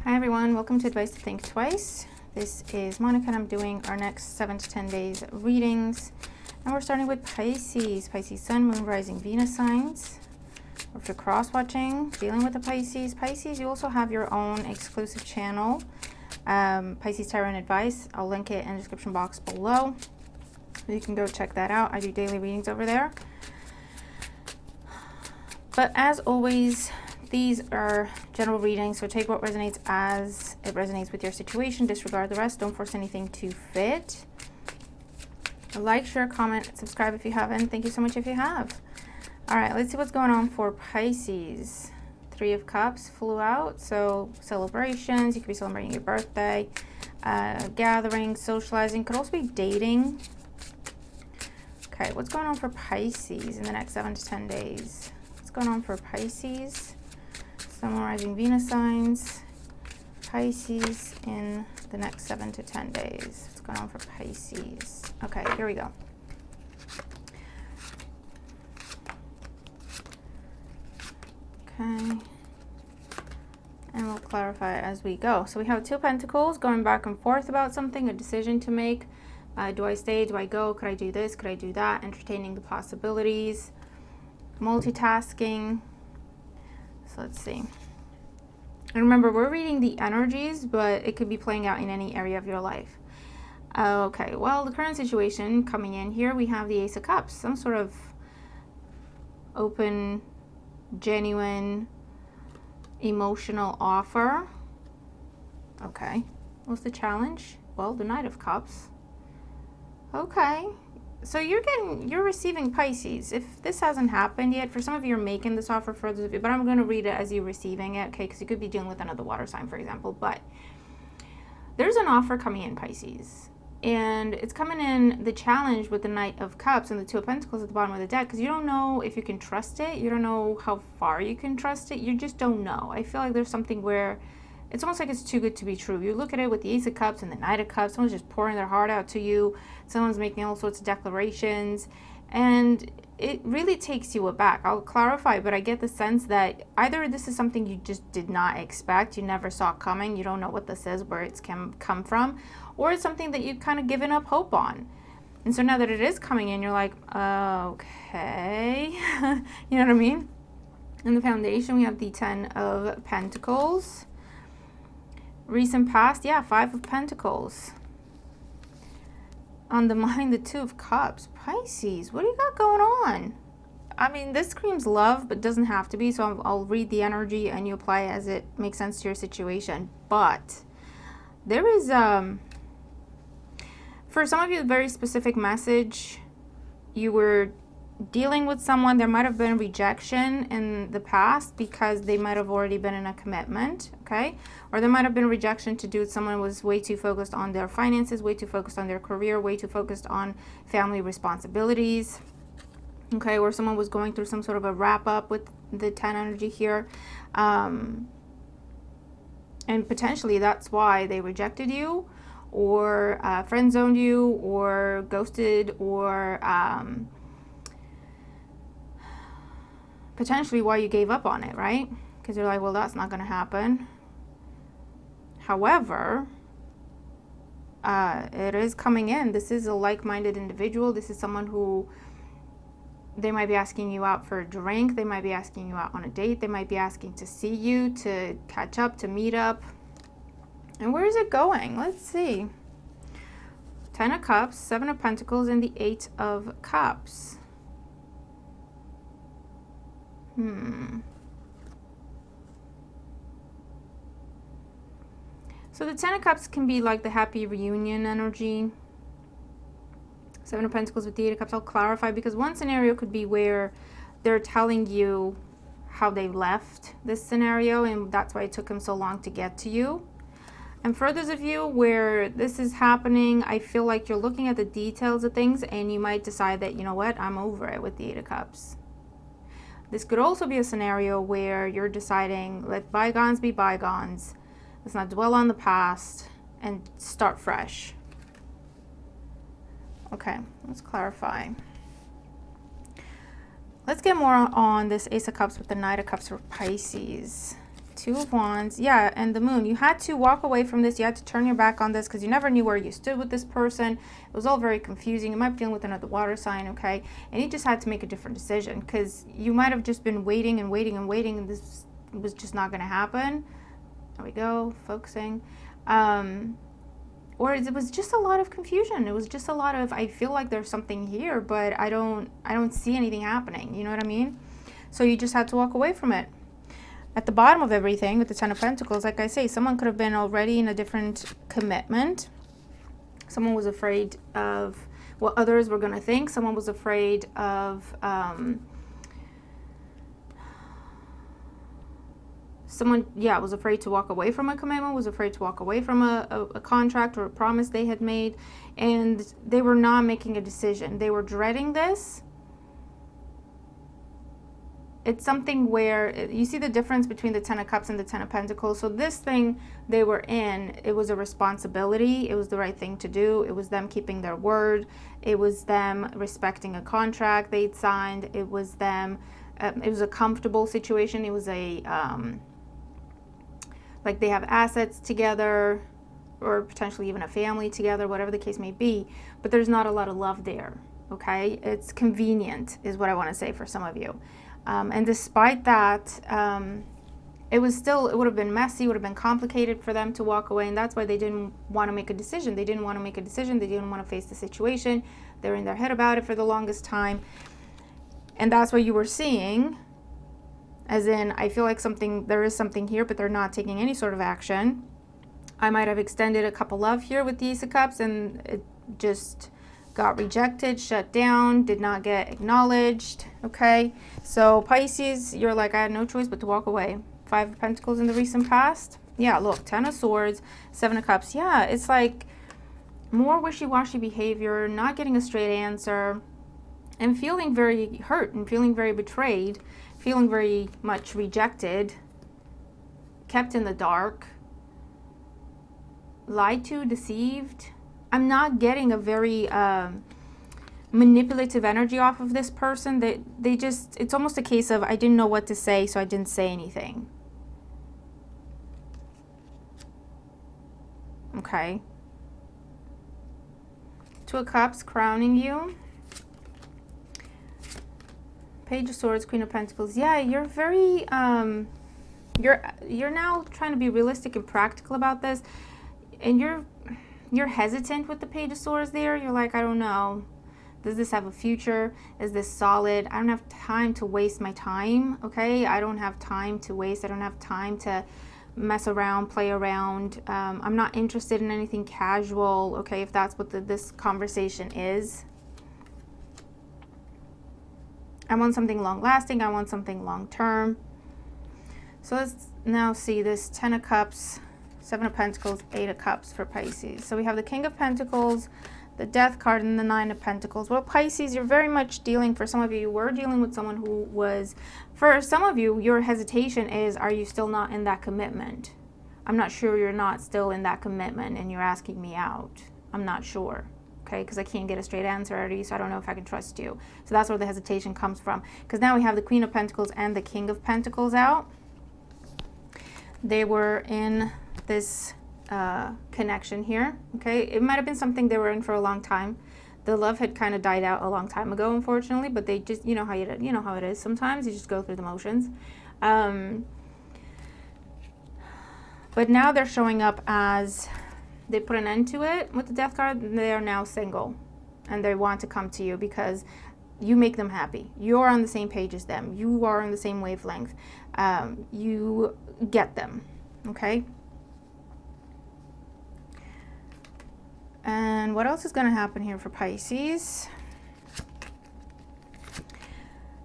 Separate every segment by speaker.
Speaker 1: Hi everyone, welcome to Advice to Think Twice. This is Monica and I'm doing our next 7 to 10 days readings. And we're starting with Pisces. Pisces Sun, Moon, Rising, Venus signs. Or if you're cross-watching, dealing with the Pisces. Pisces, you also have your own exclusive channel, Pisces Tarot and Advice. I'll link it in the description box below. You can go check that out. I do daily readings over there. But as always, these are general readings, so take what resonates as it resonates with your situation. Disregard the rest. Don't force anything to fit. Like, share, comment, subscribe if you haven't. Thank you so much if you have. All right, let's see what's going on for Pisces. Three of Cups flew out, so celebrations. You could be celebrating your birthday, gathering, socializing. Could also be dating. Okay, what's going on for Pisces in the next 7 to 10 days? What's going on for Pisces? Sun, Rising, Venus signs. Pisces in the next 7 to 10 days. What's going on for Pisces? Okay, here we go. Okay. And we'll clarify as we go. So we have Two of Pentacles going back and forth about something, a decision to make. Do I stay? Do I go? Could I do this? Could I do that? Entertaining the possibilities. Multitasking. So let's see. And remember, we're reading the energies, but it could be playing out in any area of your life. Okay, well, the current situation coming in here, we have the Ace of Cups. Some sort of open, genuine, emotional offer. Okay, what's the challenge? Well, the Knight of Cups. Okay. So you're receiving Pisces. If this hasn't happened yet, for some of you, you're making this offer, for others of you, but I'm going to read it as you're receiving it, okay? Because you could be dealing with another water sign, for example. But there's an offer coming in, Pisces. And it's coming in, the challenge with the Knight of Cups and the Two of Pentacles at the bottom of the deck, because you don't know if you can trust it. You don't know how far you can trust it. You just don't know. I feel like there's something where it's almost like it's too good to be true. You look at it with the Ace of Cups and the Knight of Cups. Someone's just pouring their heart out to you. Someone's making all sorts of declarations. And it really takes you aback. I'll clarify, but I get the sense that either this is something you just did not expect, you never saw coming, you don't know what this is, where it's come from, or it's something that you've kind of given up hope on. And so now that it is coming in, you're like, okay. You know what I mean? In the foundation, we have the Ten of Pentacles. Recent past, yeah, Five of Pentacles. On the mind, the Two of Cups. Pisces, what do you got going on? I mean, this screams love, but doesn't have to be. So I'll read the energy and you apply it as it makes sense to your situation. But there is, for some of you, a very specific message. You were dealing with someone, there might have been rejection in the past because they might have already been in a commitment, okay? Or there might have been rejection to do with someone was way too focused on their finances, way too focused on their career, way too focused on family responsibilities, okay? Or someone was going through some sort of a wrap up with the 10 energy here. And potentially that's why they rejected you, or friend zoned you, or ghosted, or potentially why you gave up on it, right? Because you're like, well, that's not going to happen. However, it is coming in. This is a like-minded individual. This is someone who, they might be asking you out for a drink. They might be asking you out on a date. They might be asking to see you, to catch up, to meet up. And where is it going? Let's see. Ten of Cups, Seven of Pentacles, and the Eight of Cups. So the Ten of Cups can be like the happy reunion energy. Seven of Pentacles with the Eight of Cups. I'll clarify, because one scenario could be where they're telling you how they left this scenario and that's why it took them so long to get to you. And for others of you where this is happening, I feel like you're looking at the details of things and you might decide that, you know what, I'm over it with the Eight of Cups. This could also be a scenario where you're deciding, let bygones be bygones. Let's not dwell on the past and start fresh. Okay, let's clarify. Let's get more on this Ace of Cups with the Knight of Cups for Pisces. Two of Wands. Yeah, and the Moon. You had to walk away from this. You had to turn your back on this because you never knew where you stood with this person. It was all very confusing. You might be dealing with another water sign, okay? And you just had to make a different decision because you might have just been waiting and waiting and waiting, and this was just not going to happen. There we go, focusing. Or it was just a lot of confusion. It was just a lot of, I feel like there's something here, but I don't see anything happening. You know what I mean? So you just had to walk away from it. At the bottom of everything with the Ten of Pentacles, like I say, someone could have been already in a different commitment. Someone was afraid of what others were going to think. Someone was afraid of someone, yeah, was afraid to walk away from a commitment, was afraid to walk away from a contract or a promise they had made, and they were not making a decision. They were dreading this. It's something where you see the difference between the Ten of Cups and the Ten of Pentacles. So this thing they were in, it was a responsibility. It was the right thing to do. It was them keeping their word. It was them respecting a contract they'd signed. It was them, it was a comfortable situation. It was a, like they have assets together or potentially even a family together, whatever the case may be. But there's not a lot of love there, okay? It's convenient is what I want to say for some of you. And despite that, it would have been messy, would have been complicated for them to walk away. And that's why they didn't want to make a decision. They didn't want to make a decision. They didn't want to face the situation. They were in their head about it for the longest time. And that's what you were seeing. As in, I feel like there is something here, but they're not taking any sort of action. I might have extended a cup of love here with the Ace of Cups, and it just got rejected, shut down, did not get acknowledged, okay? So Pisces, you're like, I had no choice but to walk away. Five of Pentacles in the recent past. Yeah, look, Ten of Swords, Seven of Cups. Yeah, it's like more wishy-washy behavior, not getting a straight answer, and feeling very hurt and feeling very betrayed, feeling very much rejected, kept in the dark, lied to, deceived. I'm not getting a very manipulative energy off of this person. They just, it's almost a case of I didn't know what to say, so I didn't say anything. Okay. Two of Cups crowning you. Page of Swords, Queen of Pentacles. Yeah, you're very, you're now trying to be realistic and practical about this. And you're hesitant with the Page of Swords there. You're like, I don't know. Does this have a future? Is this solid? I don't have time to waste my time, okay? I don't have time to waste. I don't have time to mess around, play around. I'm not interested in anything casual, okay, if that's what this conversation is. I want something long-lasting. I want something long-term. So let's now see this Ten of Cups, Seven of Pentacles, Eight of Cups for Pisces. So we have the King of Pentacles, the Death card, and the Nine of Pentacles. Well, Pisces, you're very much dealing, for some of you were dealing with someone who was, for some of you, your hesitation is, are you still not in that commitment? I'm not sure you're not still in that commitment and you're asking me out. I'm not sure, okay, because I can't get a straight answer already, so I don't know if I can trust you. So that's where the hesitation comes from. Because now we have the Queen of Pentacles and the King of Pentacles out. They were in this connection here, okay? It might have been something they were in for a long time. The love had kind of died out a long time ago, unfortunately, but they just, you know how it is sometimes. You just go through the motions. But now they're showing up as they put an end to it with the Death card. They are now single, and they want to come to you because you make them happy. You're on the same page as them. You are on the same wavelength. You get them, okay? And what else is going to happen here for Pisces?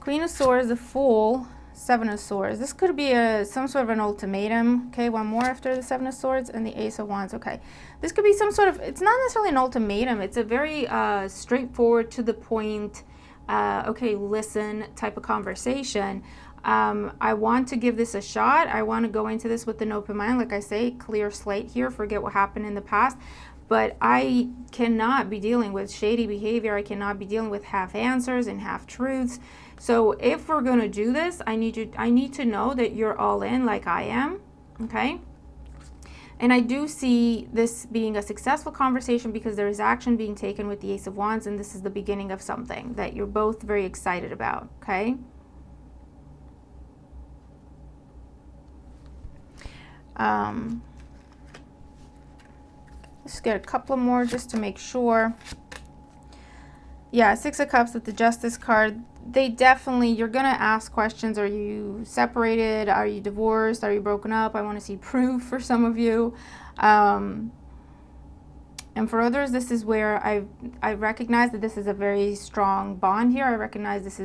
Speaker 1: Queen of Swords, the Fool, Seven of Swords. This could be some sort of an ultimatum. Okay, one more after the Seven of Swords and the Ace of Wands. Okay, this could be some sort of, it's not necessarily an ultimatum. It's a very straightforward, to the point, okay, listen type of conversation. I want to give this a shot. I want to go into this with an open mind. Like I say, clear slate here. Forget what happened in the past. But I cannot be dealing with shady behavior. I cannot be dealing with half answers and half truths. So if we're going to do this, I need to know that you're all in like I am. Okay? And I do see this being a successful conversation because there is action being taken with the Ace of Wands, and this is the beginning of something that you're both very excited about, okay? Let's get a couple more just to make sure. Yeah, Six of Cups with the Justice card. They definitely, you're going to ask questions. Are you separated? Are you divorced? Are you broken up? I want to see proof for some of you. And for others, this is where I recognize that this is a very strong bond here. I recognize this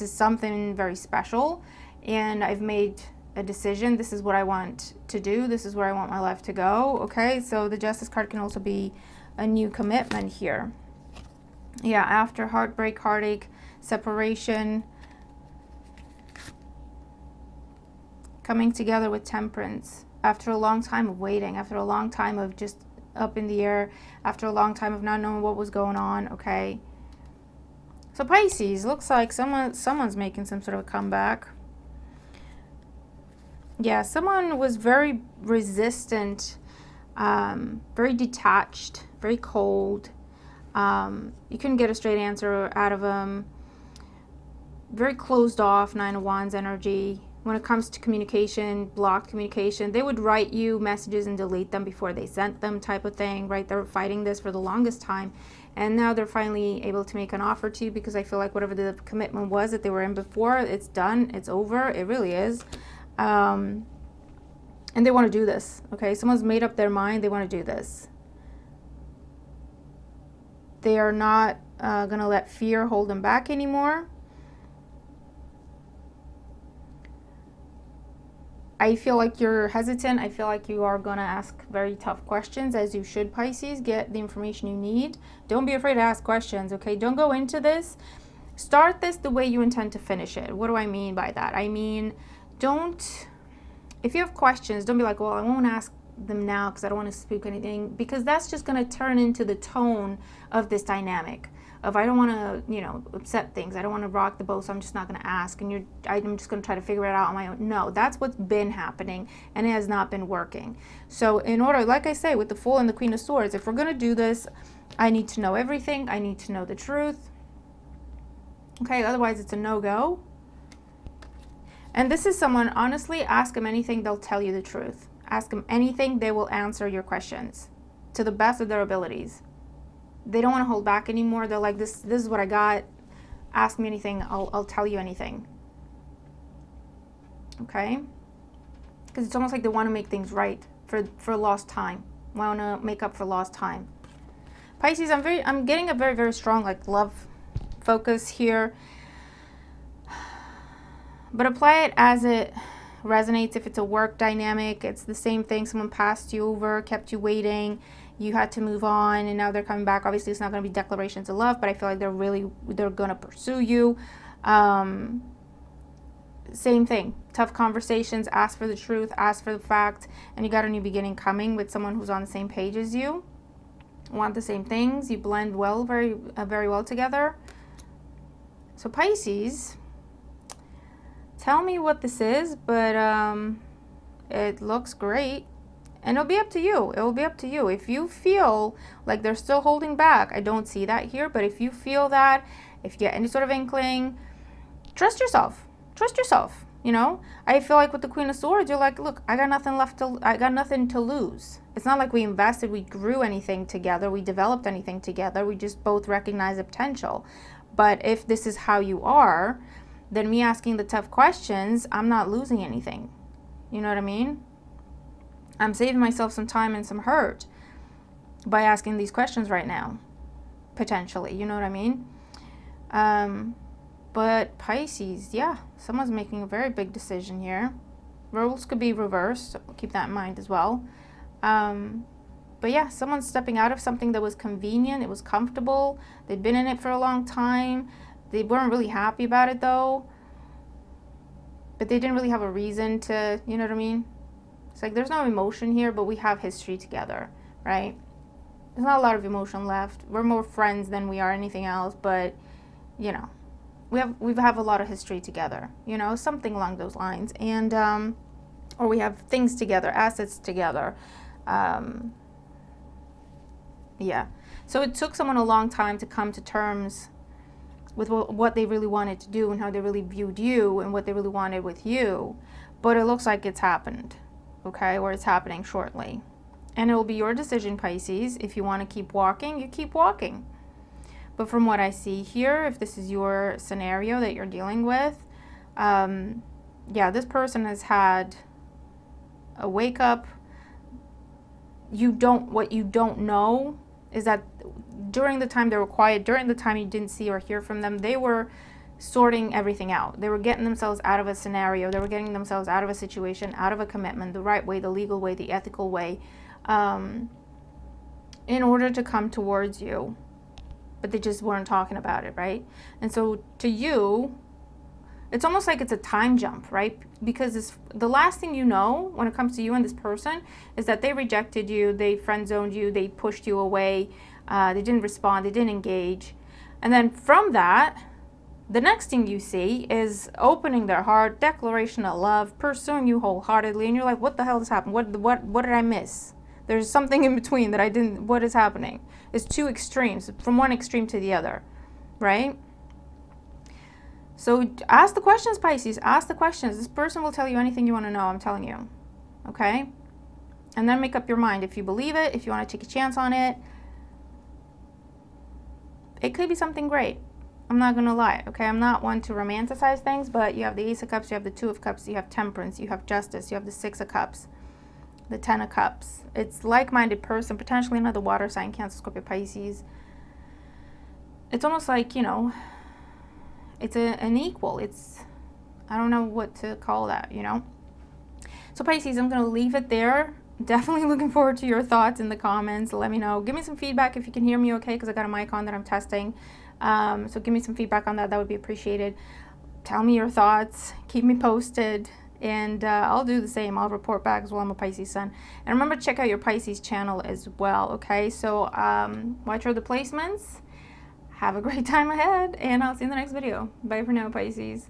Speaker 1: is something very special, and I've made a decision. This is what I want to do. This is where I want my life to go. Okay, so the Justice card can also be a new commitment here. Yeah, after heartbreak, heartache, separation, coming together with Temperance after a long time of waiting, after a long time of just up in the air, after a long time of not knowing what was going on. Okay, so Pisces, looks like someone's making some sort of a comeback. Yeah, someone was very resistant, very detached, very cold. You couldn't get a straight answer out of them. Very closed off, Nine of Wands energy. When it comes to communication, blocked communication, they would write you messages and delete them before they sent them, type of thing, right? They were fighting this for the longest time, and now they're finally able to make an offer to you, because I feel like whatever the commitment was that they were in before, it's done, it's over, it really is. And they want to do this, okay? Someone's made up their mind, they want to do this. They are not going to let fear hold them back anymore. I feel like you're hesitant. I feel like you are going to ask very tough questions, as you should, Pisces. Get the information you need. Don't be afraid to ask questions, okay? Don't go into this. Start this the way you intend to finish it. What do I mean by that? I mean, if you have questions, don't be like, well, I won't ask them now because I don't want to spook anything, because that's just going to turn into the tone of this dynamic of, I don't want to, upset things. I don't want to rock the boat, so I'm just not going to ask, and I'm just going to try to figure it out on my own. No, that's what's been happening, and it has not been working. So in order, like I say, with the Fool and the Queen of Swords, if we're going to do this, I need to know everything. I need to know the truth. Okay, otherwise it's a no-go. And this is someone, honestly, ask them anything, they'll tell you the truth. Ask them anything, they will answer your questions to the best of their abilities. They don't want to hold back anymore. They're like, this is what I got. Ask me anything, I'll tell you anything. Okay? Because it's almost like they want to make things right for lost time. Want to make up for lost time. Pisces, I'm getting a very, very strong love focus here. But apply it as it resonates. If it's a work dynamic, it's the same thing. Someone passed you over, kept you waiting, you had to move on, and now they're coming back. Obviously, it's not going to be declarations of love, but I feel like they're going to pursue you. Same thing. Tough conversations, ask for the truth, ask for the fact, and you got a new beginning coming with someone who's on the same page as you. Want the same things. You blend well, very, very well together. So Pisces, tell me what this is, but it looks great. And it'll be up to you. It will be up to you. If you feel like they're still holding back, I don't see that here, but if you feel that, if you get any sort of inkling, trust yourself. Trust yourself, I feel like with the Queen of Swords, you're like, look, I got nothing to lose. It's not like we invested, we grew anything together, we developed anything together, we just both recognize the potential. But if this is how you are, then me asking the tough questions, I'm not losing anything. You know what I mean? I'm saving myself some time and some hurt by asking these questions right now, potentially. You know what I mean? But Pisces, yeah, someone's making a very big decision here. Roles could be reversed, so keep that in mind as well. But yeah, someone's stepping out of something that was convenient, it was comfortable, they'd been in it for a long time. They weren't really happy about it though, but they didn't really have a reason to, you know what I mean? It's like there's no emotion here, but we have history together, right? There's not a lot of emotion left. We're more friends than we are anything else, but we have a lot of history together, something along those lines. And or we have things together, assets together. Yeah. So it took someone a long time to come to terms with what they really wanted to do and how they really viewed you and what they really wanted with you. But it looks like it's happened, okay, or it's happening shortly. And it will be your decision, Pisces. If you want to keep walking, you keep walking. But from what I see here, if this is your scenario that you're dealing with, yeah, this person has had a wake up. What you don't know is that during the time they were quiet, during the time you didn't see or hear from them, they were sorting everything out. They were getting themselves out of a scenario. They were getting themselves out of a situation, out of a commitment, the right way, the legal way, the ethical way, in order to come towards you. But they just weren't talking about it, right? And so to you, it's almost like it's a time jump, right? Because the last thing you know when it comes to you and this person is that they rejected you, they friend zoned you, they pushed you away, they didn't respond, they didn't engage. And then from that, the next thing you see is opening their heart, declaration of love, pursuing you wholeheartedly, and you're like, what the hell has happened? What did I miss? There's something in between that I didn't, what is happening? It's two extremes, from one extreme to the other, right? So ask the questions, Pisces. Ask the questions. This person will tell you anything you want to know, I'm telling you. Okay? And then make up your mind if you believe it, if you want to take a chance on it. It could be something great. I'm not going to lie, okay? I'm not one to romanticize things, but you have the Ace of Cups, you have the Two of Cups, you have Temperance, you have Justice, you have the Six of Cups, the Ten of Cups. It's like-minded person, potentially another water sign, Cancer, Scorpio, Pisces. It's almost like, you know, it's an equal. It's, I don't know what to call that, you know. So Pisces, I'm going to leave it there. Definitely looking forward to your thoughts in the comments. Let me know. Give me some feedback if you can hear me okay, because I got a mic on that I'm testing. So give me some feedback on that. That would be appreciated. Tell me your thoughts. Keep me posted. And I'll do the same. I'll report back as well. I'm a Pisces sun. And remember to check out your Pisces channel as well, okay? So watch for the placements. Have a great time ahead, and I'll see you in the next video. Bye for now, Pisces.